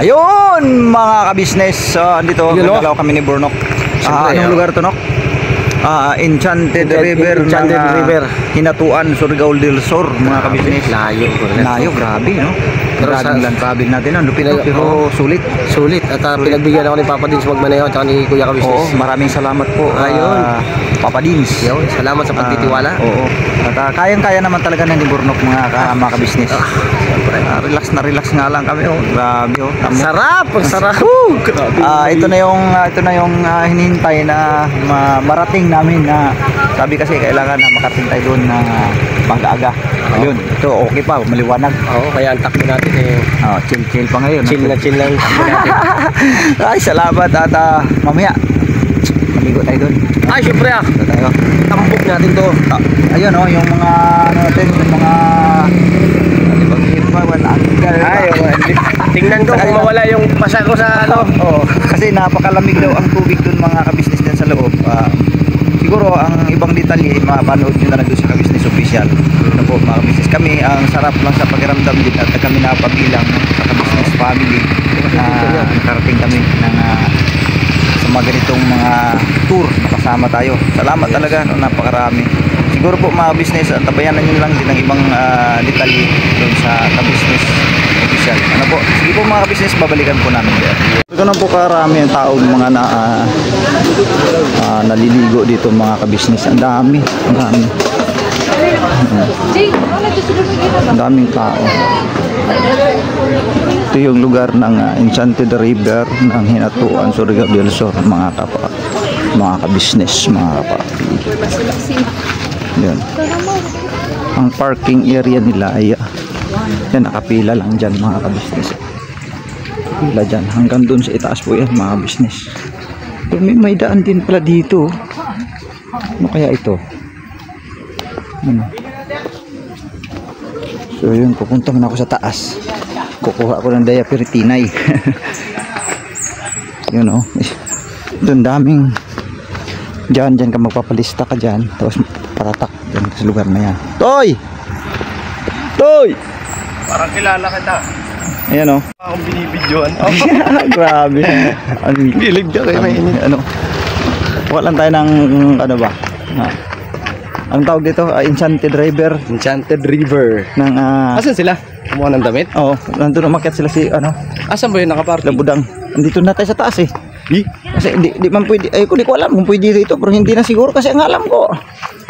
Ayun mga ka-business, andito magdalaw kami ni Burnok. Anong lugar to, Nok? Enchanted River, River. Hinatuan, Surigao del Sur, mga ka-business. Layo, grabe, no? Grabing land travel natin, ang lupit, pero sulit. At pinagbigyan ako ni Papa Dins magmaneho at ni Kuya Ka-business. Oo, maraming salamat po. Ayun. Papa Dins. Yun, salamat sa pagtitiwala. Oo. At kayang-kaya naman talaga ng Burnok, mga ka-business. Relax nga lang kami, oh. Grabe, oh. Sarap. Ito na yung hinihintay na marating namin, na sabi kasi kailangan na makarating tayo doon na mag-aga. Yun, ito okay pa, maliwanag. Oo, kaya ang takbo natin Chill pa ngayon. chill lang takbo natin. Ay, salamat at mamaya maligo tayo doon. Ay, syempre Ito tayo. tambok natin to. Ayun, oh, yung mga natin, yung mga Tingnan ko kung mawala yung pasa ko sa kasi napakalamig daw ang tubig doon, mga ka-business, din sa loob. Siguro ang ibang detalye mapanood nyo na lang doon sa ka-business official. Ano po, mga ka-business, kami ang sarap lang sa pakiramdam din at kami napabilang sa ka-business family na nakarating kami ng sa mga ganitong mga tour na kasama tayo. Salamat talaga, no, napakarami. Siguro po mga business, tabayanan nyo lang din ang ibang detalye doon sa ka-business official. Ano po? Sige po mga ka-business, babalikan po namin dyan. Ito na po karami ang tao, mga naliligo dito, mga ka-business. Ang dami. Ang daming tao. Ito yung lugar ng Enchanted River ng Hinatuan, Surigao del Sur, mga ka-business, mga kapatid. Yan. Ang parking area nila ay yan, nakapila lang dyan, mga ka-business. Pila dyan hanggang dun sa itaas po yan, mga business. Pero may daan din pala dito. Ano kaya ito? Ano? So yun, pupunta na ako sa taas. Kukuha ko ng diaperitinay. Yun, oh. Doon daming dyan ka, magpapalista ka dyan, tapos paratak dyan sa lugar na yan. Toy! Parang kilala kita. Ayan, oh. Akong binibidyoan. Grabe. Gilig ka kayo mainit. Ano? Kuha lang tayo ng ano ba? Ang tawag dito, Enchanted River. Ng Asan sila? Kumuha ng damit? Oo, nandun umakyat sila si ano, Asan ba yung nakaparty? Labudang. Andito na tayo sa taas eh. Kasi di man pwede, di ko alam kung pwede dito, pero hindi na siguro kasi ang alam ko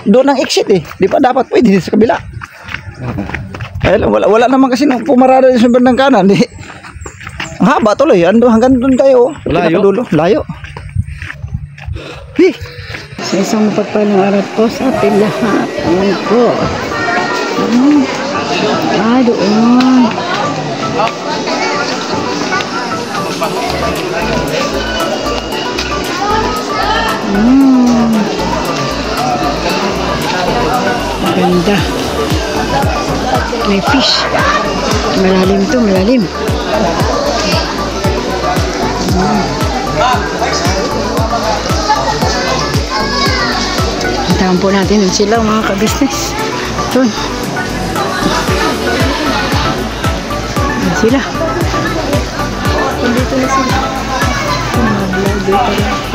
doon ang exit eh. Di pa dapat pwede dito sa kabila. Ay, wala naman kasi nang pumarada sa bandang kanan. Di. Ang haba tuloy, ando hanggang doon tayo. Layo. Sa isang mapagpalang araw po sa ating lahat. Ayan po. Doon. Ganda. May fish. Malalim to, malalim. Hintahan po natin sila, mga ka-business. Doon. Doon sila. Dito na sila.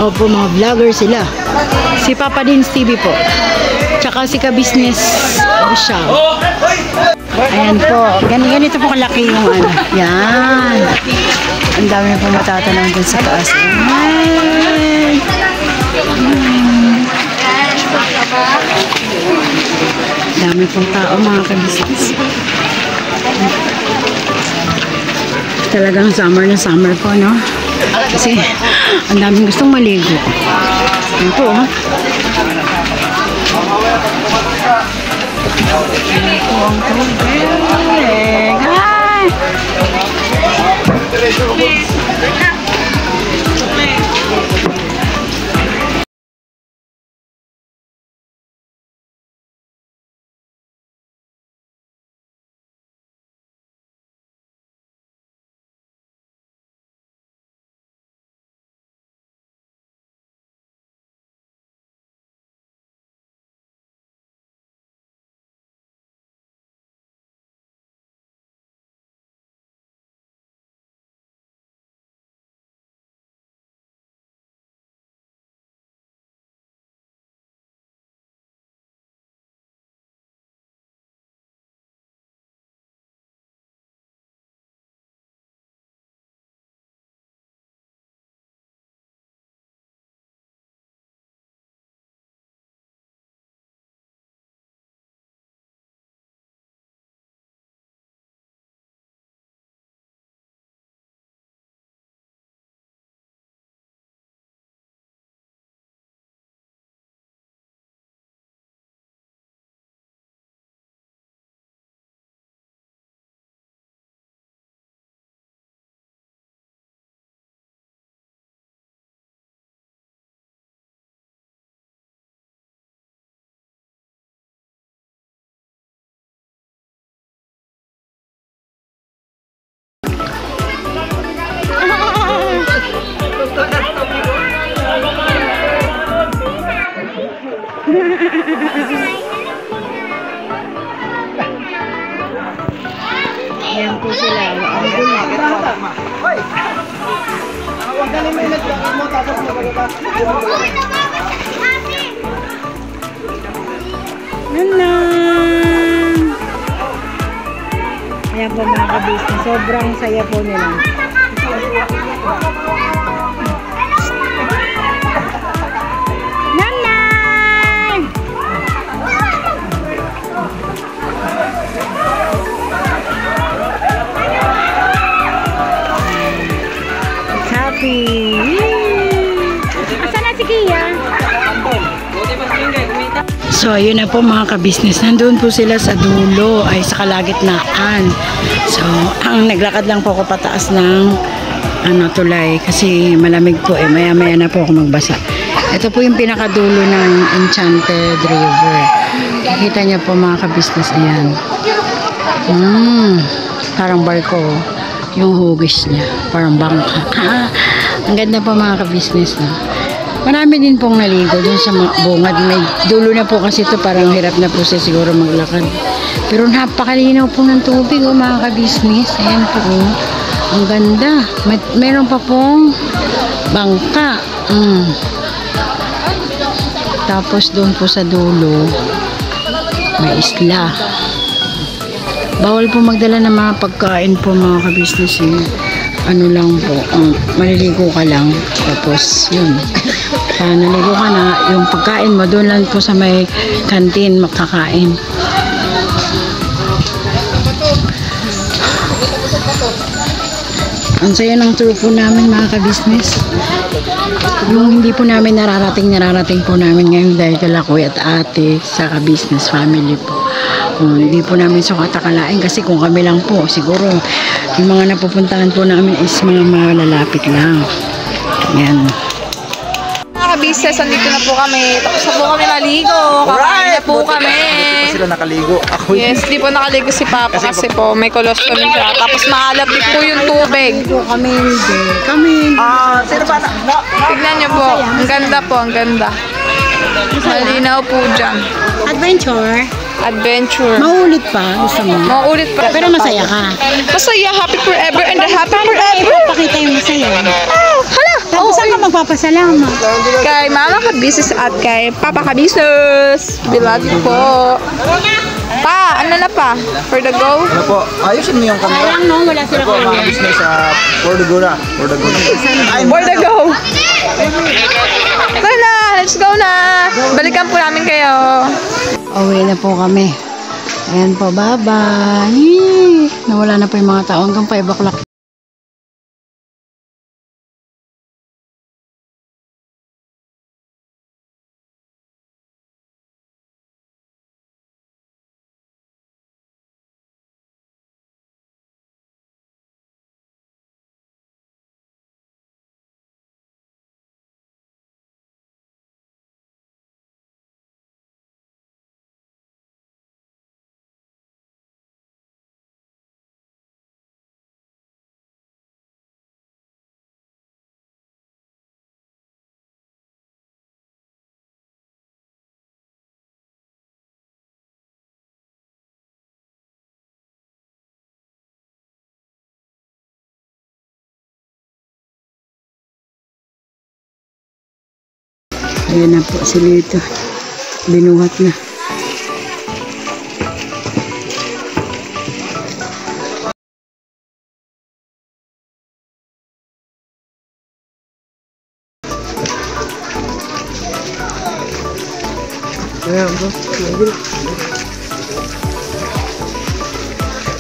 Opo, mga vlogger sila. Si Papa Dins TV po. Tsaka si ka-business official. Ayan po. Ganito po kalaki yung ano. Yan. Ang dami po matatanong dun sa taas. Ayan. Dami pong tao, mga ka-business. Talagang summer na summer po, no? Kasi ang daming gustong maligo. Ayan po, ha? Ayan po ang tubig. Ay! Yan lang. Ayan po mga ka-business. Sobrang saya po nila. Nanay! Happy! Asan na si Kia? So, ayun na po mga ka-business. Nandun po sila sa dulo, ay sa kalagitnaan. So, ang naglakad lang po ako pataas ng tulay kasi malamig po eh. Maya-maya na po ako magbasa. Ito po yung pinakadulo ng Enchanted River. Kikita niyo po mga ka-business. Ayan. Parang barko. Yung hugis niya. Parang bangka. Ang ganda po mga ka-business. Marami din pong naligo dun sa bungad. May dulo na po kasi ito, parang hirap na po siya siguro maglakad. Pero napakalinaw po ng tubig, mga ka-business. Ayan po, ang ganda. Meron pa pong bangka. Tapos doon po sa dulo, may isla. Bawal po magdala ng mga pagkain po, mga ka-business. Ano lang po, maliligo ka lang. Tapos, yun. Naligo ka na, yung pagkain mo, doon lang po sa may kantin makakain. Ang saya ng tour po namin mga ka-business. Yung hindi po namin nararating po namin ngayon dahil kala kuya at ate sa ka-business family po. Hindi po namin sukat akalain kasi kung kami lang po, siguro yung mga napupuntahan po namin is mga malalapit lang. Yan. Business, andito na po kami. Tapos na po kami maligo. Kakain na po kami. Hindi pa sila nakaligo. Ako Yes, di po nakaligo si Papa kasi po may colostrum siya. Tapos maalat din po yung tubig. Kami hindi. sino ba Tignan niyo po. Ang ganda po, ang ganda. Malinaw po dyan. Adventure. Adventure. Maulit pa. Gusto mo? Maulit pa. Pero masaya ka. Masaya, happy forever and happy forever. Pakita yung masaya. Hala! Tapos saan ka magpapasalamat? Kay Mama Ka-Business at kay Papa Ka-Business. Bilagi po. Pa, ano na pa? For the go? Ano po? Ayusin mo yung camera. Sayang no, wala sila Ano po mga business sa For the Go na. For the Go na. Ay, For the go! Tara na! Let's go na! Balikan po namin kayo. Uwi na po kami. Ayan po, bye-bye. Nawala na po yung mga tao hanggang 5 o'clock. Ayan na po sila ito. Binuhat na.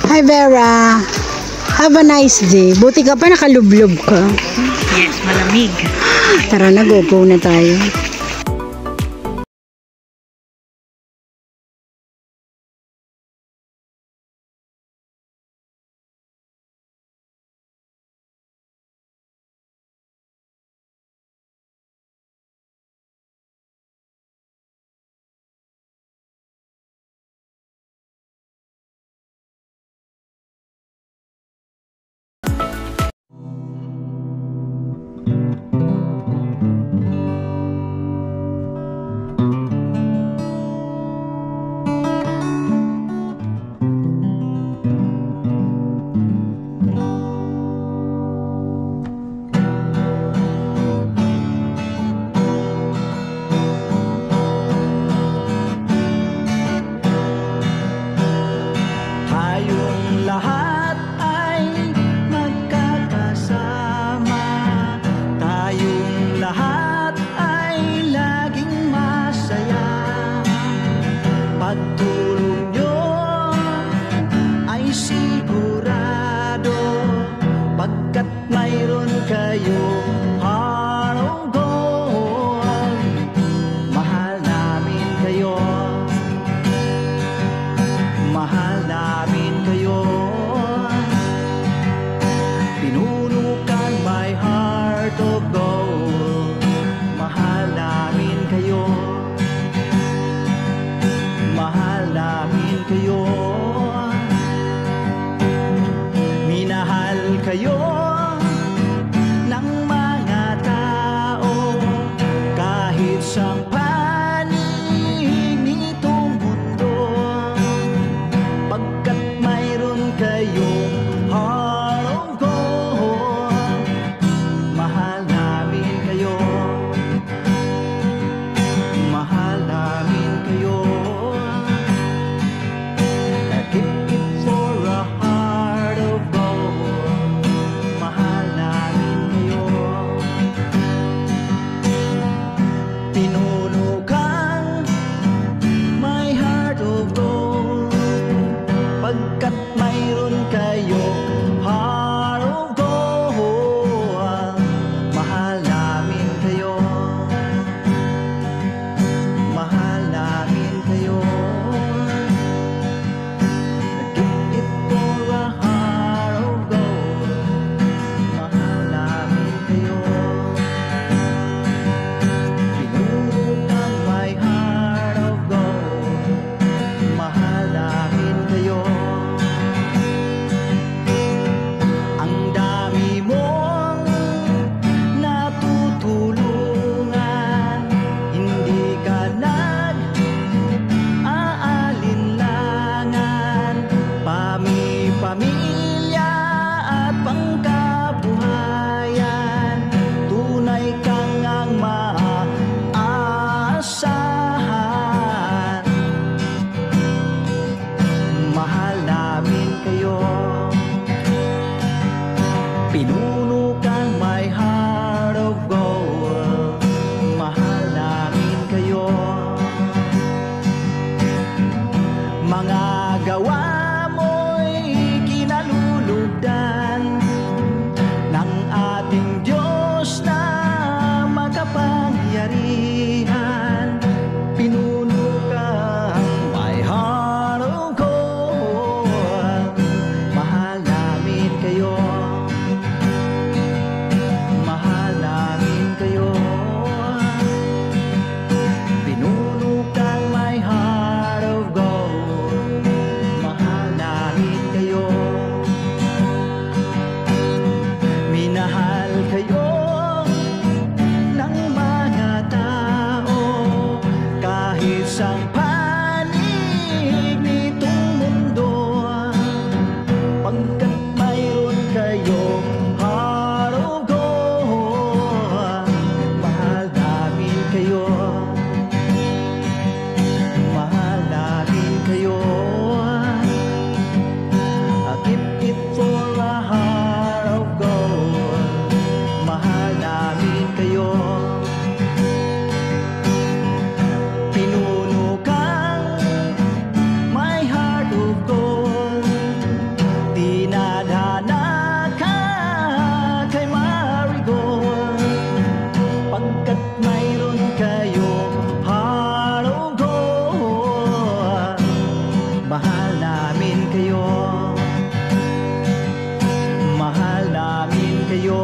Hi Vera. Have a nice day. Buti ka pa nakalublob ka. Yes, malamig. Tara na, go na tayo. pagkat mayroon kayo heart of gold. Mahal namin kayo, mahal namin kayo. Pinunukan my heart of gold. Mahal namin kayo, mahal namin kayo. Minahal kayo ng mga tao kahit sa panig nitong mundo, pagkat mayroon kayong heart of gold. Mahal namin kayo, mahal namin kayo. Keep it for a heart of gold. Mahal namin kayo. Pinunukan my heart of gold, pagkat mayroon kayo heart of gold. Mahal namin kayo, mahal namin kayo. Keep it for a heart of gold. Mahal namin kayo. Pinunukan my heart of gold. Mahal namin kayo. Ang dami mong natutulungan, hindi ka nag-aalinlangan. Pamilya at pangkabuhayan, tunay kang ang maaasahan. Mahal namin kayo. Pinunukan my heart of gold. Mahal namin kayo. Mga gawa mo'y kinalulugdan ng ating Diyos na makapangyarihan. Pinunukan my heart of gold. Mahal namin kayo, mahal namin kayo. Pinunukan my heart of gold. Mahal namin kayo. Minahal kayo ng mga tao kahit sa panig nitong mundo, pagkat mayroon kayong heart of gold. Mahal namin kayo, mahal namin kayo. Keep it for a heart of gold. Mahal namin kayo. Pinunukan my heart of gold. Dinadhana ka kay Marigold, pagkat mayroon kayo heart of gold. Mahal namin kayo, mahal namin kayo.